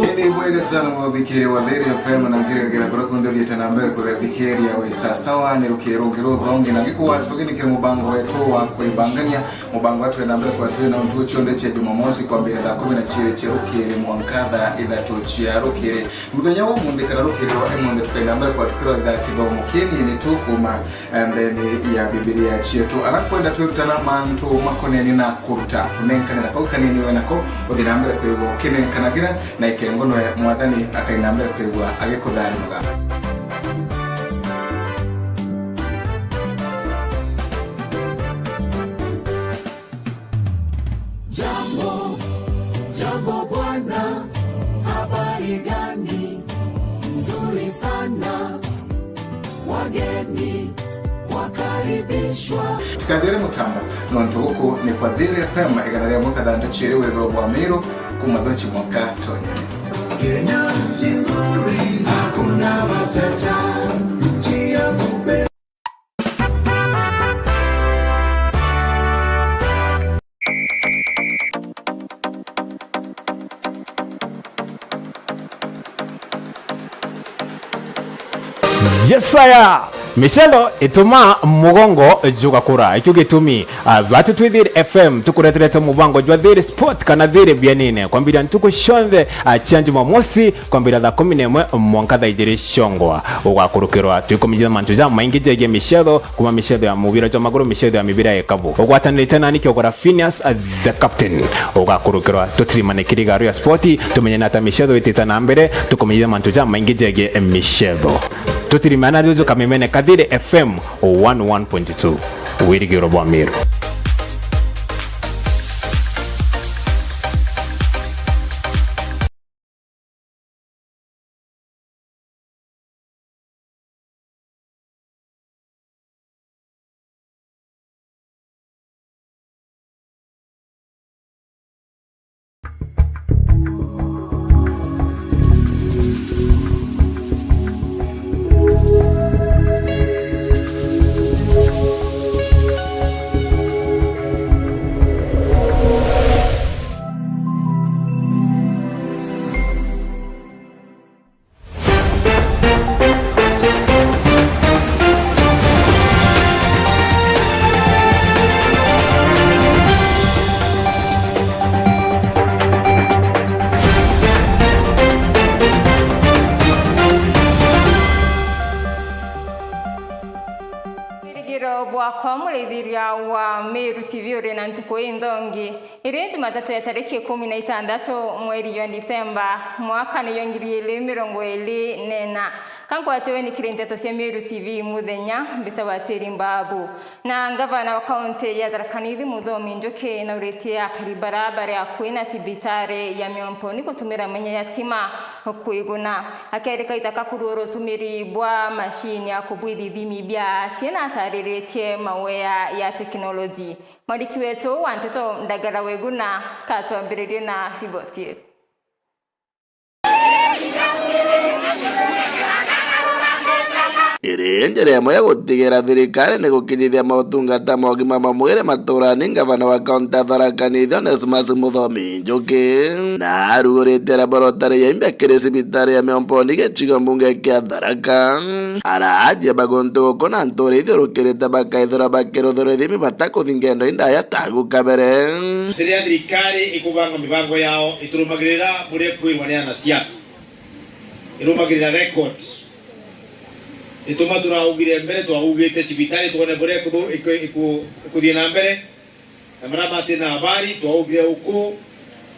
Hili mwega sana mwabikiri wa Lady FM na ngira kurukundo lietana mbele kwa bikiri ya wesa sawa ni rukiro dhongi na ngiku watu wengine kile mubango wetu wa kuibangania mubango watu na mbele kwa watu na mtu chonde cha Jumamosi kwa mbele da 10 cha rukiri mwankadha ila tochia rukiri mudanya wa munde kana rukiri wa emonde tukaenda mbele kwa tukiro da kidogo mukini ni tukuma ndeni ya Biblia chetu arakwenda tutana mantu makoneni na kurta kunenkana na kaukanini wenako odina mbele kwa kene kanagira na ikengono ya mwadhani akainambia kwegwa agekudhani mga Jambo bwana, habari gani? Nzuri sana, wageni wakaribishwa. Tikadere mutamba nonto huko ni kwa Dere FM ikanarea mwaka danda chirewe robo amiro kumadhochi mwaka tonye Kenya nchi nzuri, hakuna matata, nchi ya mube. Yesaya Michelo ituma mugongo juga kura icyo gitumi batu twidire FM tukuretereta mubango jwa dire sport kana dire bianine kwambira ntuko shonde change Jumamosi kwambira da 11 mwankadha ijiri shongwa ugakurukirwa tukomiza mantuja maingi jege Michelo kuma Michelo ya mubira cyo maguru Michelo ya mibira yekabu ugwatanire tena niki ogora Phineas the captain ugakurukirwa tutrimane kirigaru ya sporti tumenyana ta Michelo ititana mbere tukomiza mantuja maingi jege Michelo tutirimana rizo kamemene Kadire FM 11.2 Wirigiro Bwamiru. Mulidiria wa Meru TV urena ntuko indongi irenji matatu ya tariki 16 mwezi wa Disemba mwaka ni 2024 kanko atewe ni kirenteto cia Meru TV muthenya mbita wateri mbabu na ngavana wa kaunti ya Tharaka Nithi Muthomi Njuki na uretie akari barabara ya kwina sibitare ya Miompo niko tumira menya ya sima kuiguna akereka itakakururo tumiri bwa mashini ya kubwithithimi bia ciena tareretie mawea ya teknoloji mariki wetu wanteto ndagara weguna katwambiririe na riboti Njĩra ĩmwe ya gũtigĩra thirikari nĩ gũkinyithia motungata ma ũgima wa mwĩrĩ matũũra-inĩ ngavana wa kaunti ya Tharaka Nithi Onesmus Muthomi Njuki na arugũrĩte laboratory ya imbia cibitari ya Miompo gĩcigo mbunge kĩa Tharaka arajia bagonto gũkũ na ntũũra ithiũrũkĩrĩte bakaithũra bakĩrũthũra ithimi batakũthinga ndaya tagu kabere rĩrĩa thirikari ĩkũbanga mĩbango yao ĩtũrũmagĩrĩra mũrĩa kwĩrwo nĩ anasiasa ĩrũmagĩrĩra record ituma turaugire mbere twaugite cibitari tuone bore ikuthie na mbere na marabati na habari twaugire uku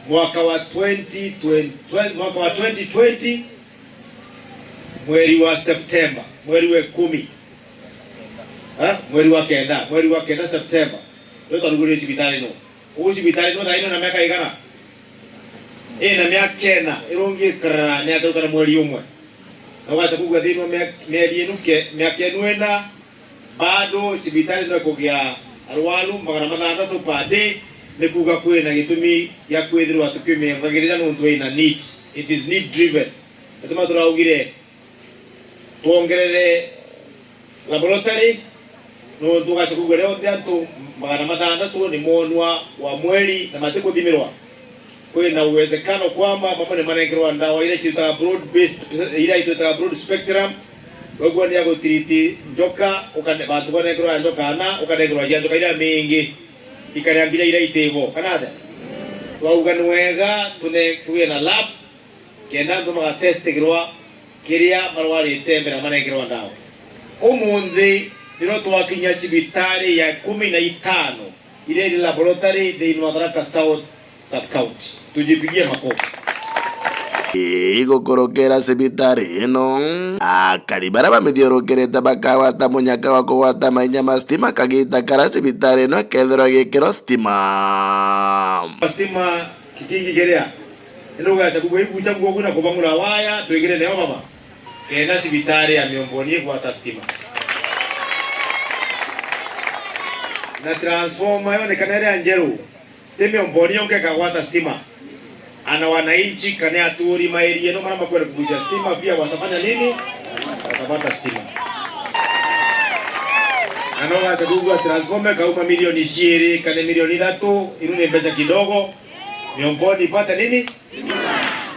mwaka wa 2020 mwezi wa September mwezi wa 10 mwezi wa kenda September ndio twarugire cibitari no cibitari no thaino na miaka igana na miaka kena irongie kara ni atokana mwezi umwe Naweza kuga dhino miaka nuenda bado sibitari no kugia arwalu magana matandatu pade ne kuga kwena gitumi ya kwethirwa tukime ngagirira no ntwe na need it is need driven atuma turaugire tuongerere laboratory no tugacha kugere onde antu magana matandatu ni monwa wa mweri na matiko thimirwa kuna uwezekano kwamba mambo ni manengerwa ndawa ile chita broad based ile itaita broad spectrum wagwa ni agotiriti njoka ukande bantu banengerwa njoka na ukanengerwa njoka ile mingi ikariambira ile itebo kanada wauganu wega tuwe na lab kenda ndo ma test gerwa kiria marwari tembera manengerwa ndawa umundi ndiro twakinya cibitari ya 15 ile ni laboratory de Madaraka South Sub-County. Tujipigie makofi. Igũkũrũkĩra cibitari ĩno akari bara bamĩthiũrũkĩrĩte bakawata mũnyaka wa kũgwata mainya ma stima kagĩita kara cibitari ĩno kethĩrwo gĩkĩro stima kitingi gerea ĩno gwacha kũgũibucha guogu na kũbangũra waya twĩgĩre neo baba kena cibitari ya Miomboni gwata stima na transformer yonekana ile njeru Miomboni yonke kagwata stima ana wananchi kane aturi maerie no mara makwenda kubuja stima pia watafanya nini? Watapata stima. Ana watadugu transformer kauma milioni 20 kane milioni 3 irune pesa kidogo Miomboni ipata nini?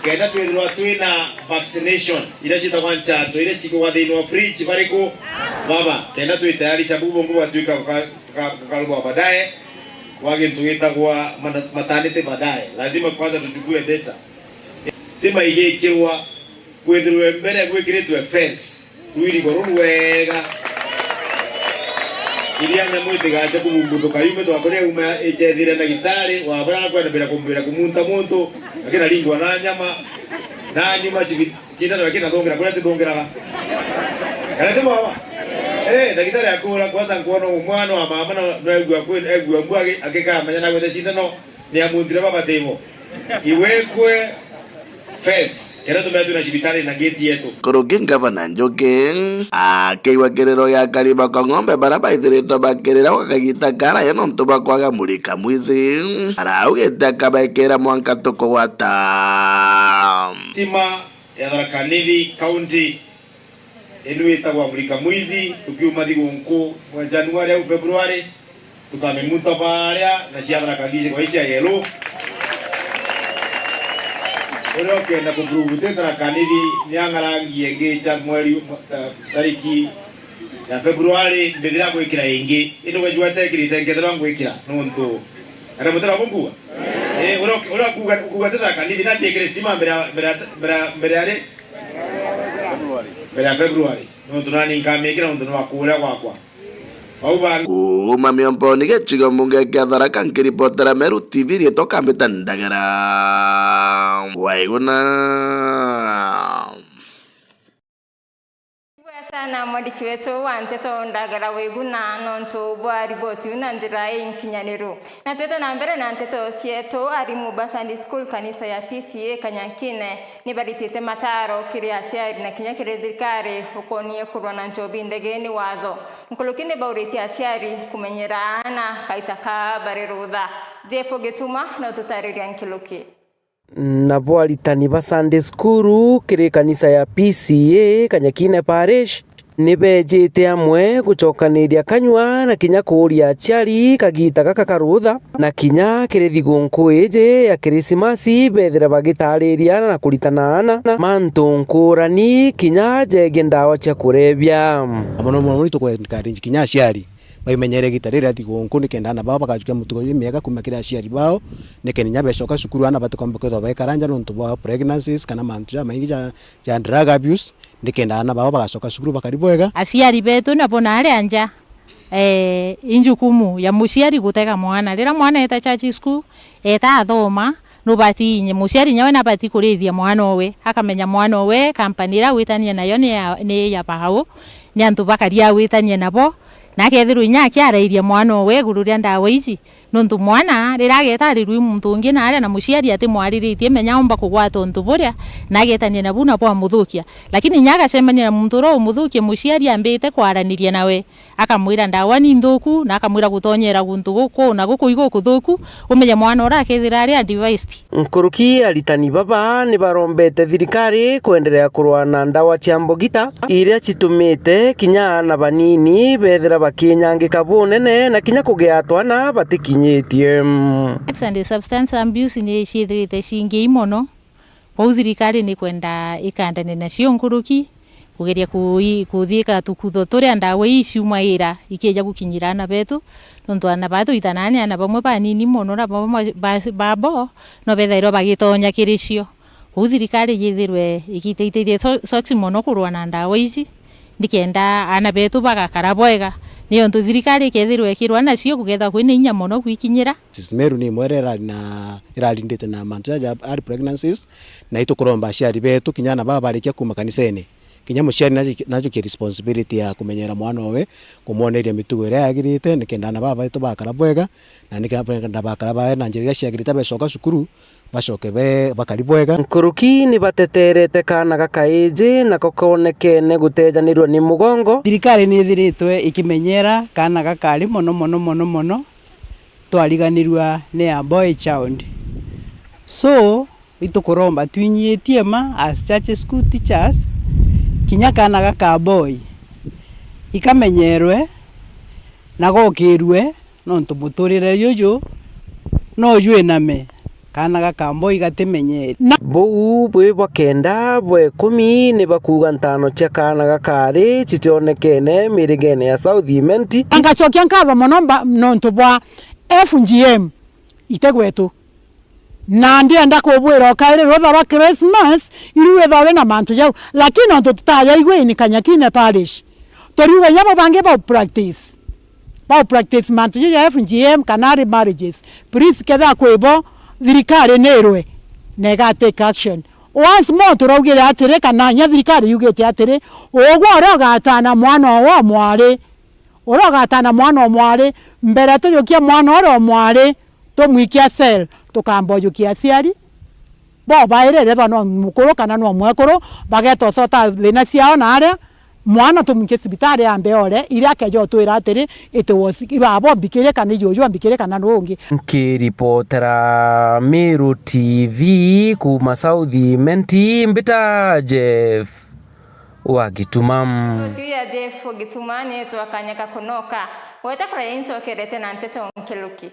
Kenda tuelwa tuina vaccination ile chita kwanza to ile siku wa dino free chibariko baba kenda tuitayarisha bubu nguvu atuika kalbo baadaye wage tuita kwa maternity baadaye lazima kwanza tuchukue data sema ile ikiwa kwendwe mbele gwekire tu fence tuiri gorunwega ilianya mwite gacha kubumbuka yume to akore uma echethire na gitari wa bara kwenda bila kumbira kumunta muntu akina lingwa na nyama na nyuma chida na akina dongera kwa tidongera kana temo baba ndagitari akura kwanza ngono umwana wa mama na egwa kwenda egwa mbwage akika manya na kwenda shindano ni amundira baba temo iwekwe fence kera tumeatu na cibitari na gate yetu kũrũngi ngavana Njoki akĩigua kĩrĩro gĩa Kariba kwa ng'ombe bara baithĩrĩtwo bakĩrĩra gũkagita kara ĩno ntu bakwaga mũrika mwizi araugĩte akabekĩra mwanka tũkũgwata stima ya Tharaka Nithi county enu itagwa mulika mwizi tukiuma thigũnkũ mwa Januari au Februari tukamemuta baria na cia Tharaka Nithi kwa icia yellow Olo kenda kuprove Tharaka Nithi nyangarangie ngecha mweri tariki ya Februari mbedira gwikira ingi ino wajua tekirite ngethera gwikira nonto ara mutara bungua olo kuga Tharaka Nithi na tekire stima mbere Februari nonto nani nkamekira nonto no akura gwakwa kuma Miomboni gĩcigo mbunge kĩa Tharaka nkĩripotera Meru TV rĩetoka mbĩta Ndagera Waigũna sana mwandiki wetu wa Nteto Ndagera Waigũna nonto bwa riboti na njira inkinyanĩru na tweta na mbere na nteto cietu arimu Sunday School kanisa ya PCA Kanyakine ni baritite mataro kiri aciari na kinya kiri thirikari ukonie kurwa na njobi ndegeni watho nkulukinde bauriti aciari kumenyera ana kaita ka barerutha Jeffo Gituma na tutariria nkiluki na bwaritani ba Sunday School kiri kanisa ya PCA Kanyakine Parish nibejete amwe gucokaniria kanywa na kinya kuria aciari kagita gaka karutha na kinya kiri thigũnkũ ĩje ya Krismasi bethera bagitariria na kuritana na mantu ngũrani kinya jege ndawa cia kurebia abono muri tukwenkarinji kinya aciari baimenyere gitarira thigũnkũ nikenda na baba bakajukia mutugo miaka kumakira aciari bao nikenya becoka cukuru ana batukombe kwetho baekaranja nontu bwa pregnancies kana mantu ja maingi ja drug abuse nikenda na baba bagacoka cukuru bakariboega aciari betu na bona ari anja injukumu ya muciari gutega mwana rira mwana eta church school eta athoma no batinye muciari nyawe na bati kurithia mwana owe akamenya mwana owe company ra witania nayo ni ya pahau ni antu bakaria witania nabo na kethirwo inya kiarairie mwana owe gururia ndawa ici nontu mwana rirageta rirwi muntu ungi na aria na muciari ati mwariritie menya omba kugwata untu buria na getania na buna bwa muthukia lakini nyaga semania na muntu ro muthukie muciari ambite kwaraniria nawe akamwira ndawa ni nthuku na akamwira gutonyera guntu guku na guku iguku thuku umenya mwana ora kethira aria devised nkuruki aritani baba ni barombete thirikari kuendelea kurwa na ndawa cia mbogita iria citumite kinya na banini bethira bakinyangika bunene na kinya kugia twana batikinya bukinyitie Sex and substance abuse ni ciithirite cingi imono kwa thirikari ni kwenda ikandane nacio nkuruki kugeria kuthika tukutho turia ndawa iciumaira ikija gukinyirana betu nontu ana batu itanane ana bamwe banini mono na babo no bethairo bagitonya kiricio thirikari yithirwe ikiteithirie soksi mono kurwa na ndawa ici ndikenda ana betu bagakara bwega niyo ntu thirikari ikethirwe kirwa nacio kugetha kwina inya mono gwikinyira Meru ni mwerera na irarindite na mantu ya early pregnancies na itukuromba aciari betu kinyana baba barikia kuma kaniseni kinya muciari nacho ki responsibility ya kumenyera mwana we kumuoneria mitugo ira yagirite nikenda na baba itu bakara bwega na nikenda bakara bae na njira ciagirite becoka cukuru bacoke bakari bwega nkuruki ni bateterete kana gakaiji na kokonekene gutejanirwo ni mugongo. Thirikari ni thiritwe ikimenyera kana gakari mono twariganirwa ni a boy child, so itukuromba twinyitie ma as church school teachers kinya kana gaka boy ikamenyerwe na gokirwe nontu muturire yuyu no yue name kana gaka boy gatimenyere buu bwe bakenda bwe 10 ni bakuga ntano cia kana gakari citionekene mirigene ya South Imenti angachokia nkava monomba nontu bwa FGM itegwetu na ndienda kubwira okaire rotha wa Christmas iriwe thore na mantu jau lakini onto tutaya igwe ni Kanyakine parish toriwe yabo bange ba practice mantu ya FGM canary marriages please ketha kwebo thirikari nerwe nega take action once more turaugira atire kana nya thirikari yugete atire ogwo rogatana mwana wa mwari urogatana mwana mwari mbere tujukia mwana oro mwari tumwikia cell tukambojukia ciari bo bairere bano mukuru kana no mwekuru bageto sota thina ciao na aria mwana tumwikie cibitari ambe ore iria kejo twira atiri itiwosi ibabo mbikire kana ijojo mbikire kana nungi nkiripotera Meru TV kuma South Imenti mbita Jeff Wagitumam tuya Jeff Wagitumani twakanyaka kunoka weta kora inso kerete na nteto nkeluki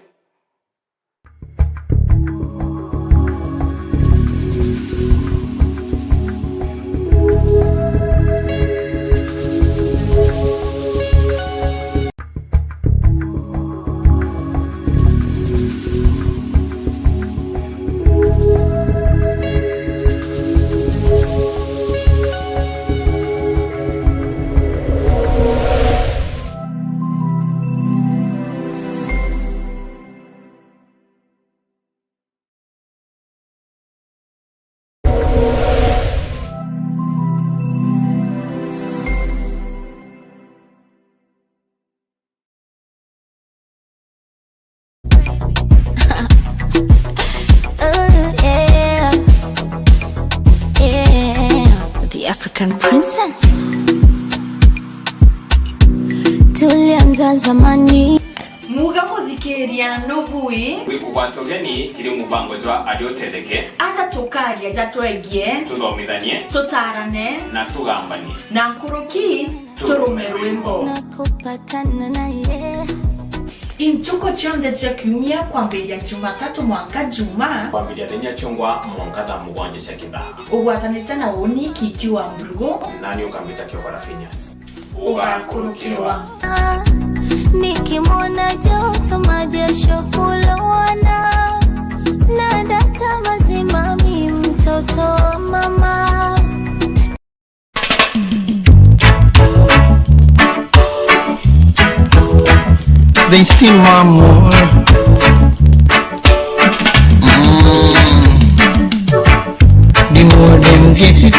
African princess tulianza zamani muga muthikeria nubui wikubwanso geni kiri mubango jwa adioteleke asa tukaria jatwegie tuthomithanie tutarane na tugambanie na nkuruki turume rwimbo nakupatana na ye intuko chonde cha kiumia kwambiria Jumatatu mwanka juma kwambiria thenya chungwa mwanka tha mugwanje cha kithaa ugwatanite na uni kikiwa mrugo nani ukambita kiokora Phineas ugakurukirwa nikimwona joto majasho kulowana na data mazima mi mtoto wa mama They still want more. The more them get it.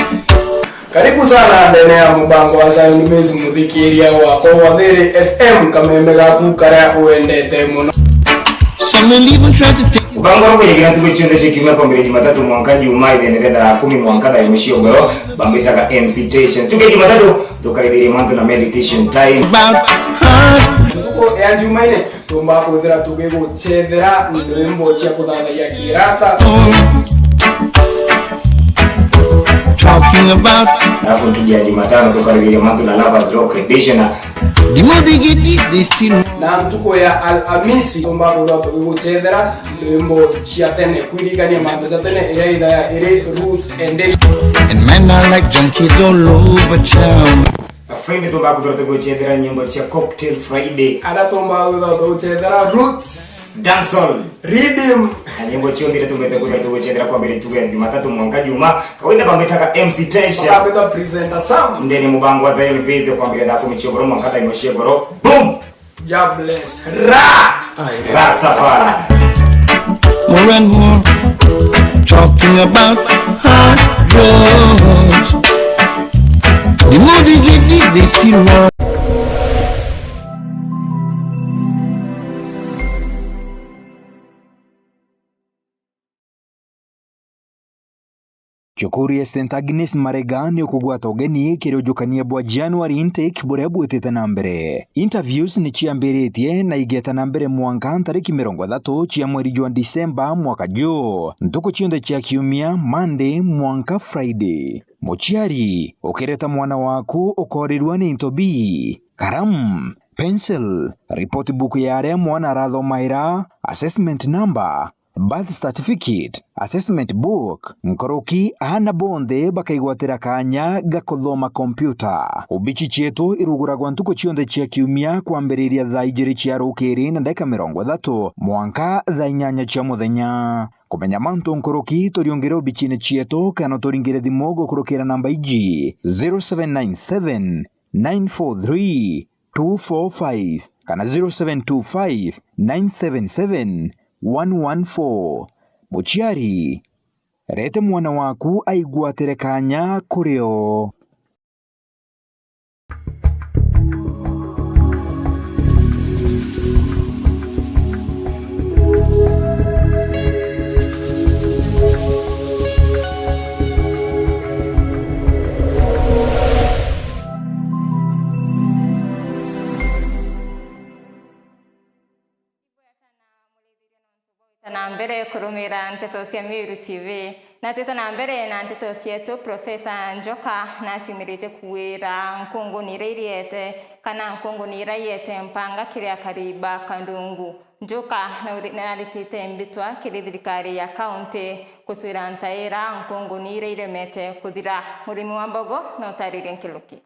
Karibu sana ndani ya mubango wa Zion Mezi muthikiria wako wa Thiri FM kameme gaku kara uendete muno. Some will even try to take mubango wa kwenye tuwe chonde chekimia kwa mbele Jumatatu mwanka juma idenekeza 10 mwanka da imeshiyogoro bambitaka MC Station tuke Jumatatu tukaribiri manto na meditation time tuko ya jumaine tumba kuthira tugego chethera ndimbo cia kuthana ya kirasta talking about alafu tujia Jumatano tukaribiri manto na Lovers Rock edition The more they get it, they still. Na ntuko ya Alhamisi ambapo urato gutethera ndimbo cia tene kwirigania mambo ta tene ira itha ya ire roots and And men are like junkies all over town. Friend to baku urato gutethera nyimbo cia Cocktail Friday. Anatomba urato gutethera roots dancehall rhythm nyimbo cio ndire tumete urato gutethera kwa mbere tuge Jumatatu mwanka Juma kawaida bametaka MC Tesha abeta presenter Sam ndeni mubango wa Zion Base kwa mbere dako michogoro mwanka ta imoshie goro boom God bless Rastafari. More and more talking about hard drugs. The more they get it, they still want. Chukuri St. Agnes Maregani okugwata ugeni kirujukania bwa January intake bure bwetete na mbere. Interviews ni ciambiritie na igeta na mbere mwanka tariki 30 cia mweri jwa Disemba mwaka jo. Ntuko cionde cia kiumia Monday mwanka Friday. Mochiari ukireta mwana waku ukorirwa ni intobi. Karam pencil report book yare mwana rathomaira assessment number birth certificate, assessment book, nkoroki ahana bonde bakaigwatira kanya gakothoma computer. Ubichi chietu iruguragwa ntuko cionde cia kiumia kwambiriria thaa 2 cia rukiri na ndeka 30 mwanka thaa 8 cia muthenya. Kumenya manto nkoroki toriongere ubichine chietu kana toringire thimo gukurukira namba iji 0797 943 245 kana 0725 977 114. Mochiari rete mwana waku aigwatire kanya kurio. Na mbere kurumira nteto cia Miru TV na teta na mbere na nteto cietu Profesa Njoka na ciumirite kuwira nkungu nirairiete kana nkungu niraiete mpanga kiria kariba Kandungu. Njoka na aritite mbitwa kiri thirikari ya kaunti kuswira ntaira nkungu nirairemete kuthira murimi wa mbogo na utarire nkiluki.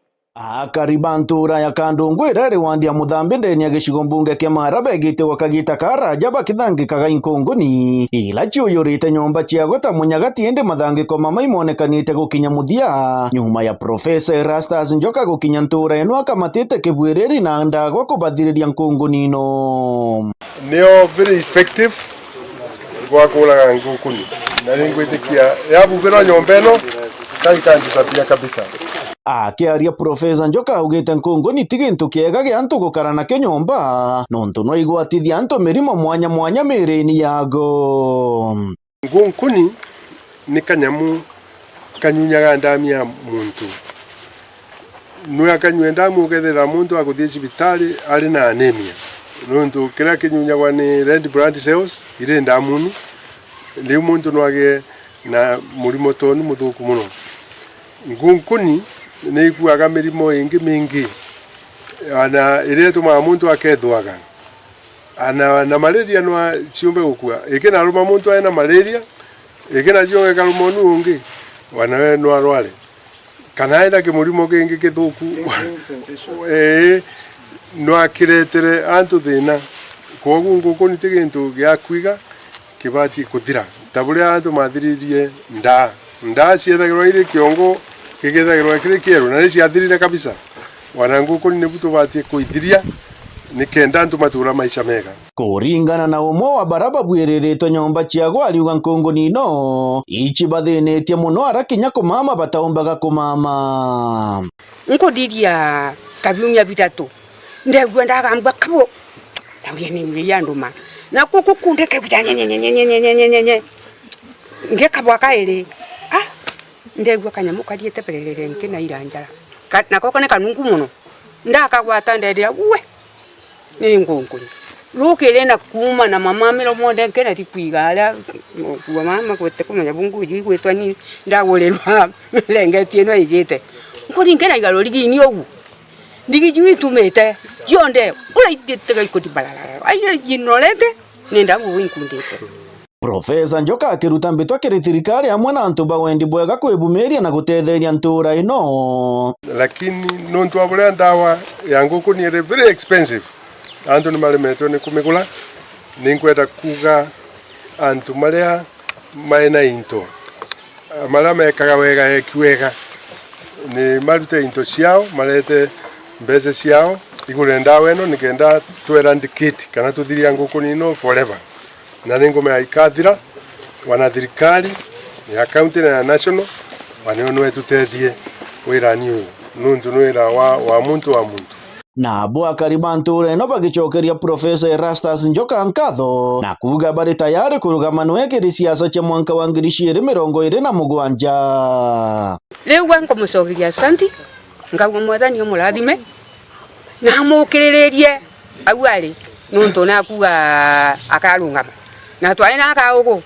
Kariba ntura ya Kandungu irere wandia muthambi ndeni ya gicigo mbunge kia Maraba egite wakagita karaja bakithangi kaga inkunguni ila ciuyurite nyomba cia gota munyagati ende mathangiko mamai monekanite gukinya muthia nyuma ya Profesa Erastus Njoka gukinya ntura eno akamatite kibwiriri na ndagwa kubathiriria nkunguni no neo very effective kwa kulaga nkunguni na lingwitikia yabubira nyomba eno taikanjisapia kabisa. Akiaria Profesa Njoka augite nkunguni ti gintu kiega gia antu gukarana kinyomba nontu no igwatithia antu mirimo mwanya mwanya mirini yago. Nkunguni ni kanyamu kanyunyaga ndami ya muntu nuya kanywe ndamu ukethera muntu akuthie cibitari ari na anemia nontu kira kinyunyagwa ni red blood cells ire ndamunu ndi muntu nwage na murimo toni muthuku muno. Nkunguni ni ikuaga mirimo ingi mingi ana ire tuma muntu akethwaga ana malaria no ciumbe gukua ikena ruma muntu ena malaria ikena cionge karumo nungi wana no arware kana enda kimurimo kingi kithuku no akiretere antu thina kogu ngukuni tigintu gya kwiga kibati kuthira tabule antu mathiririe nda ciethagirwa ire kiongo kigethagirwa kiri kieru na ciathirire kabisa wana ngukuni ni butu bati kuithiria nikenda antu matura maisha mega. Kuringana na umwe wa baraba bwiriritwe nyomba ciago ariuga nkunguni no ichi bathinetie muno arakinya kumama bataumbaga kumama nkudiria kabiumya bitatu ndegwa ndagamba kabo ndauye ni mwiya nduma na kukunde kebitanye nyenyenyenyenyenyenyenye ngekabwa kaire ndegwa kanyamuka diete pererere nkena iranjara na koko ne kanungu muno ndakagwata nderia we ni ngongoni lukile na kuma na mama mero monde nkena tikwigala kuwa mama kwete kumenya bungu jigwetwa ni ndagolelwa lengetie no ijete nkoni nkena igalo ligi ni ogu ndigijui tumete yonde ula idete ga ikoti balala ayo jinolete nenda buwinkundete. Profesa Njoka akiruta mbito kiri thirikari hamwe na antu bawendi bwega kwibumiria na gutetheria ntura ino, lakini nontu abule ndawa ya nguku ni very expensive. Antu ni malemetwe ni kumigula ninkwenda kuga antu maria maina into maria mekaga wega ekiwega ni marute into ciao marete mbese ciao igure ndawa eno nikenda tweradicate kana tuthiria nguku nino forever. Na ningume aikathira wana thirikari ya county na national wanionwe tutethie wirani uyu nuntu nwira wa muntu wa muntu. Na bwa karibanture eno bagichokeria Profesa Erastus Njoka nkatho na kuga bari tayari kurugama nwekiri siasa cha mwanka wa 2027. Leo wanko musogiria santi ngagwa mwathani omurathime na mukiririe awali nuntu na kuga akarungama na twaina akaugo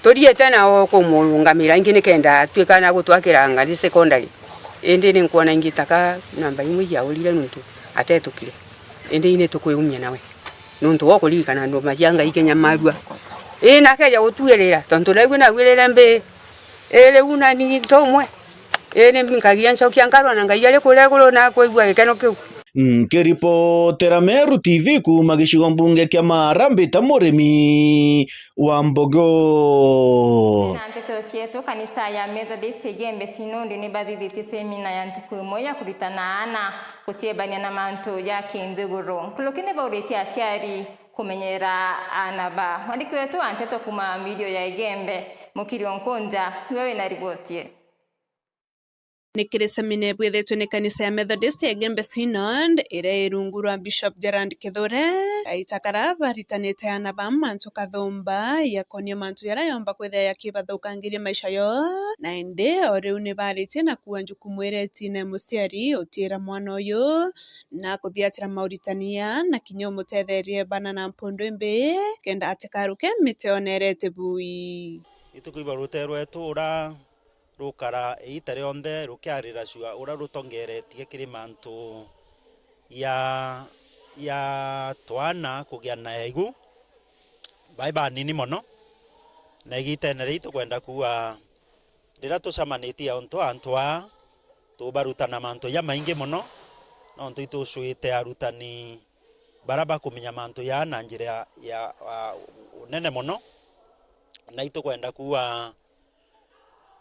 todiete na oko mulungamira ingine kenda twikana gutwakira ngari secondary indi ni nkuona ingitaka namba imwe ya ulire nuntu atetukire indi ine tukwiyumya nawe nuntu wokulikana ndo majanga ikenya marua ina keja gutuelera tonto lewe na welera mbe ele una ni tomwe ene minkagia nchokia nkarwa na ngaiale kulegulo na kwigwa ikeno kiu. Nkiripotera Meru TV kuma gicigo mbunge kia Marambi ta murimi wa Mbogo. Na nteto cietu kanisa ya Methodist Igembe Sinondi ni bathithiti semina ya ntuku imwe ya kuritana ana kuciebania na mantu ya kinthiguru nkulukini bauritie aciari kumenyera anaba. Mwandiki wetu wa nteto kuma video ya Igembe Mukirio Nkunja wewe na ripotie. Nikire semine bwethetwe ni kanisa ya Methodist ya Igembe Synod ire irungurwa Bishop Gerard Kithure aitakara baritanite ana bamantu kathomba yakonia mantu yara yomba kwethea yakibathukangiria maisha yo na indi oriu ni baritie na kuwa njukumu iretine muciari utira mwana uyu na kuthiatira mauritania na kinyo mutetherie bana na mpundu imbi kenda atikaruke miteonerete bui itukuiba ruterwetu ura rukara itare onde rukiarira cua ura rutongeretie kiri mantu ya twana kugia na igu baiba nini mono na igitenere itukwenda kuwa rira tucamanitie onto antwa tubarutana mantu ya maingi mono no ntu itucuite arutani baraba kumenya mantu ya na njira ya unene mono na itukwenda kuwa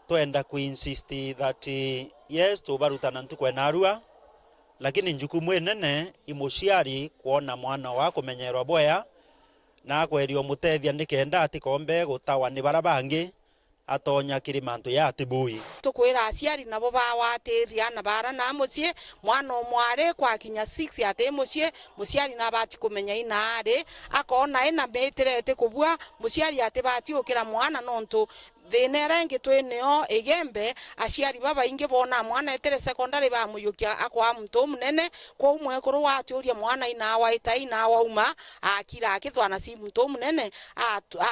twenda kuinsist that yes tubarutana ntukwena arua lakini njukumu enene imuciari kuona mwana wa kumenyerwa boya na kwerio mutethia nikenda atikombe gutawa ni barabangi atonya kiri mantu ya atibui tukwira aciari nabo bawatiria na bara na mucie mwana omware kwa kinya 6 ate mucie muciari na bati kumenya inaare akona ina beterete kubua muciari ate bati ukira mwana nontu thina rengi twineo Igembe aciari baba ingi bona mwana etere secondary bamuyukia akwa muntu munene kwa umwe kuru waturia mwana inawa itainawa uma akira akithwana si muntu munene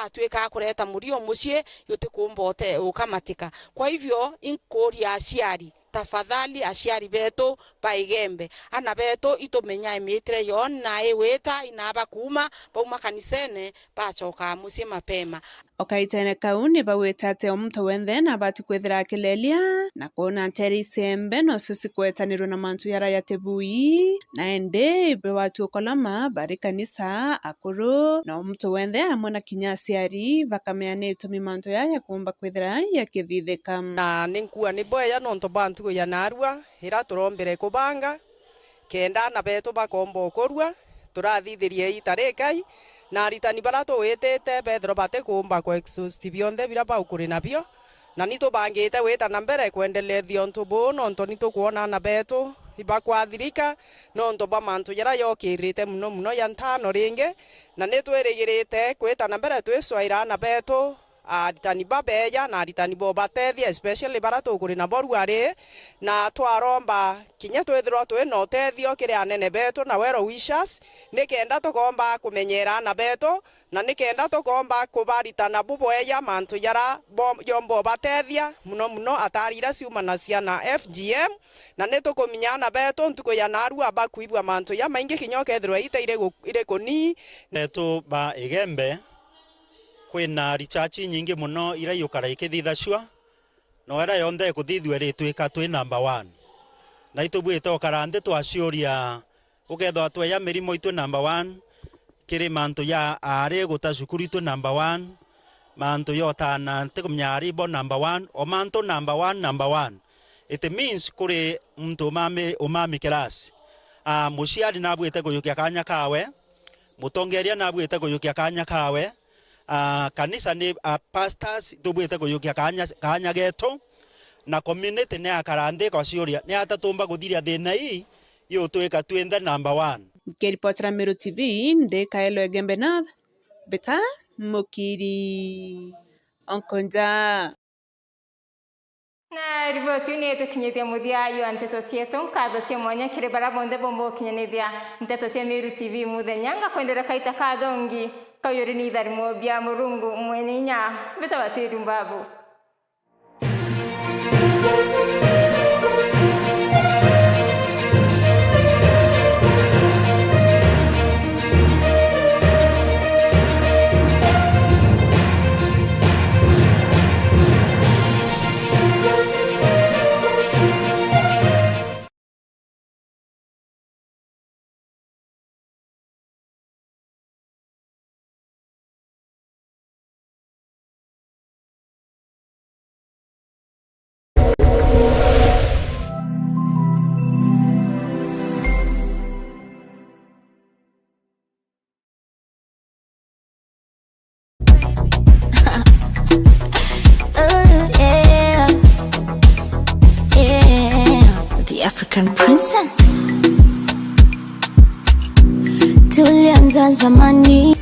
atwika kureta murio mucie yote kumbote ukamatika. Kwa hivyo inkuria aciari tafadhali aciari betu pa Igembe ana betu itumenya imitre yon na eweta inaba kuma bauma kanisene bachoka mucie mapema okaitene kauni bawetate omuntu wenthe na bati kwethira akilelia na kuona nteri sembe no susi kwetanirwo na mantu yara yatebui na ende ibe watu okolama bari kanisa akuru na omuntu wenthe hamwe na kinya aciari bakameanitwo mimantu yaya kumba kwethira yakithithika na ninkua ni boya nonto bantu ya narua ira turombere kubanga kenda na betu bakombo korua turathithirie itarekai na ritani barato wetete Pedro bate kumba kwa exhaustive yonde bira ba ukuri nabio na nito bangete weta na mbere kuendelea nto bono nto nito kuona na beto ibakwathirika nonto ba mantu yara yokirite muno ya ntano ringe na nitweregirite kweta na mbere tweswaira na beto aritani babeya na aritani bo batethia especially bara tukuri na boru ari na twaromba kinya twithirwa twina utethio kiri anene betu na wero wishers nikenda tukomba kumenyera na betu na nikenda tukomba kubaritana buboya mantu yara yombo batethia muno atarira ciumana ciana FGM na nitukuminyana betu ntuko ya narua bakuibwa mantu ya maingi kinyo kethirwa iteire ire kuni netu ba igembe kwina richachi nyingi muno ira yukara ikithithacua no era yonde kuthithwe ritwika twi number 1 na itubwite okarande twaciuria ukethwa tweya mirimo itu number 1 kiri mantu ya ari guta cukuru tu number 1 mantu yotana tikumnyari bo number 1 o mantu number 1 it means kuri mtu umami class muciari nabwite kuyukia kanya kawe mutongeria nabwite kuyukia kanya kawe kanisa ni pastors tubwite kuyukia kanya geto na community ne akarande kwa ciuria ne atatumba guthiria thina hii yo tweka twenda number 1 Kiripotera Meru TV ndi Kaelo Egembenath beta mukiri onkonja na riboti ni tukinyithia muthia yo nteto cietu nkatho cia mwanya kiri bara bonde bombo kinyanithia nteto cia Meru TV muthenya ngakwendera kaita kathongi kayuri ni tharimo bia murungu mweninya beta batiru mbabu African princess tulianza zamani.